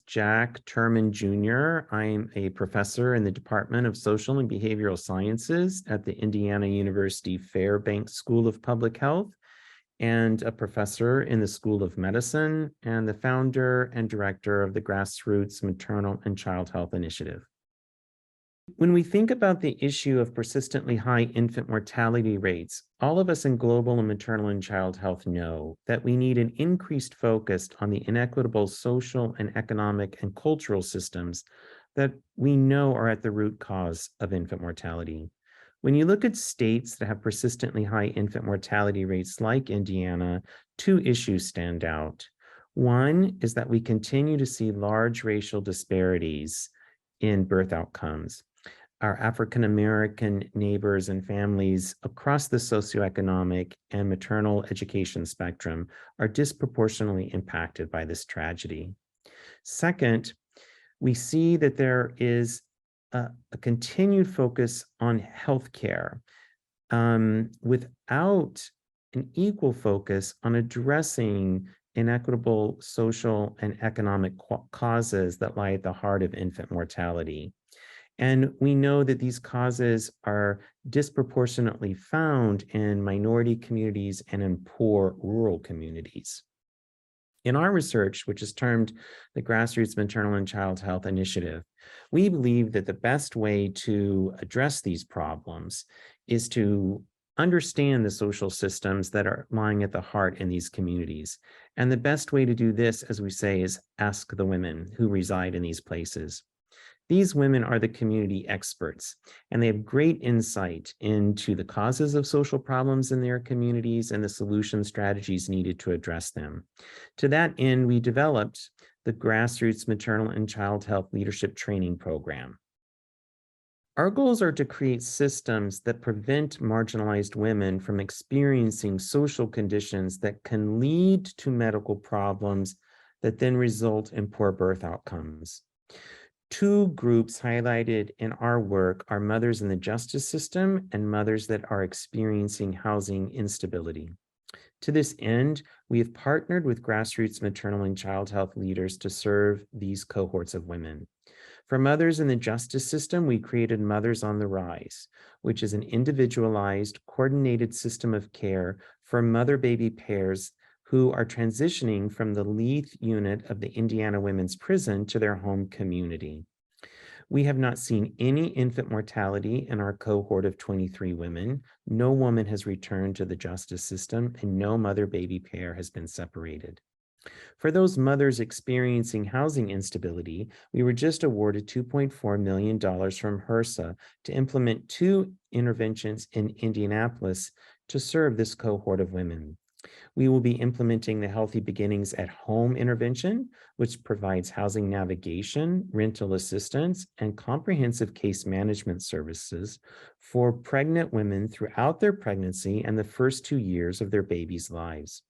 Jack Turman Jr. I'm a professor in the Department of Social and Behavioral Sciences at the Indiana University Fairbanks School of Public Health, and a professor in the School of Medicine, and the founder and director of the Grassroots Maternal and Child Health Initiative. When we think about the issue of persistently high infant mortality rates, all of us in global and maternal and child health know that we need an increased focus on the inequitable social and economic and cultural systems that we know are at the root cause of infant mortality. When you look at states that have persistently high infant mortality rates like Indiana, two issues stand out. One is that we continue to see large racial disparities in birth outcomes. Our African-American neighbors and families across the socioeconomic and maternal education spectrum are disproportionately impacted by this tragedy. Second, we see that there is a continued focus on healthcare without an equal focus on addressing inequitable social and economic causes that lie at the heart of infant mortality. And we know that these causes are disproportionately found in minority communities and in poor rural communities. In our research, which is termed the Grassroots Maternal and Child Health Initiative, we believe that the best way to address these problems is to understand the social systems that are lying at the heart in these communities. And the best way to do this, as we say, is ask the women who reside in these places. These women are the community experts, and they have great insight into the causes of social problems in their communities and the solution strategies needed to address them. To that end, we developed the Grassroots Maternal and Child Health Leadership Training Program. Our goals are to create systems that prevent marginalized women from experiencing social conditions that can lead to medical problems that then result in poor birth outcomes. Two groups highlighted in our work are mothers in the justice system and mothers that are experiencing housing instability. To this end, we have partnered with Grassroots Maternal and Child Health leaders to serve these cohorts of women. For mothers in the justice system, we created Mothers on the Rise, which is an individualized, coordinated system of care for mother-baby pairs who are transitioning from the Leith unit of the Indiana Women's Prison to their home community. We have not seen any infant mortality in our cohort of 23 women. No woman has returned to the justice system, and no mother-baby pair has been separated. For those mothers experiencing housing instability, we were just awarded $2.4 million from HRSA to implement two interventions in Indianapolis to serve this cohort of women. We will be implementing the Healthy Beginnings at Home intervention, which provides housing navigation, rental assistance, and comprehensive case management services for pregnant women throughout their pregnancy and the first 2 years of their baby's lives.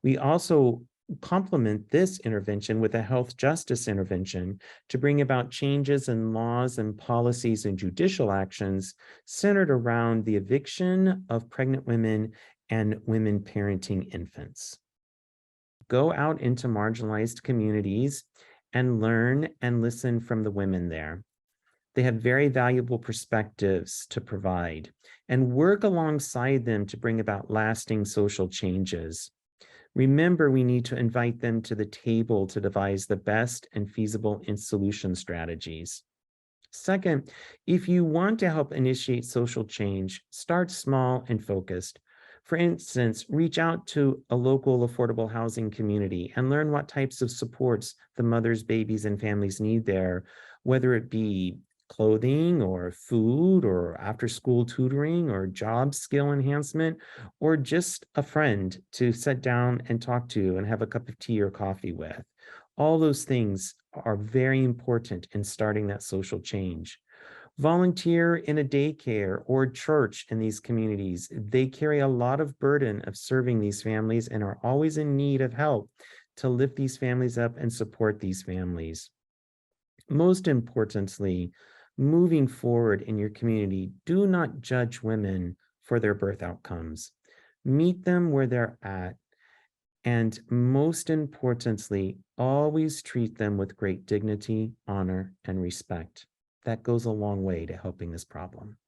We also complement this intervention with a health justice intervention to bring about changes in laws and policies and judicial actions centered around the eviction of pregnant women and women parenting infants. Go out into marginalized communities and learn and listen from the women there. They have very valuable perspectives to provide, and work alongside them to bring about lasting social changes. Remember, we need to invite them to the table to devise the best and feasible solution strategies. Second, if you want to help initiate social change, start small and focused. For instance, reach out to a local affordable housing community and learn what types of supports the mothers, babies, and families need there, whether it be clothing or food or after-school tutoring or job skill enhancement, or just a friend to sit down and talk to and have a cup of tea or coffee with. All those things are very important in starting that social change. Volunteer in a daycare or church in these communities. They carry a lot of burden of serving these families and are always in need of help to lift these families up and support these families. Most importantly, moving forward in your community, do not judge women for their birth outcomes. Meet them where they're at And most importantly, always treat them with great dignity, honor, and respect. That goes a long way to helping this problem.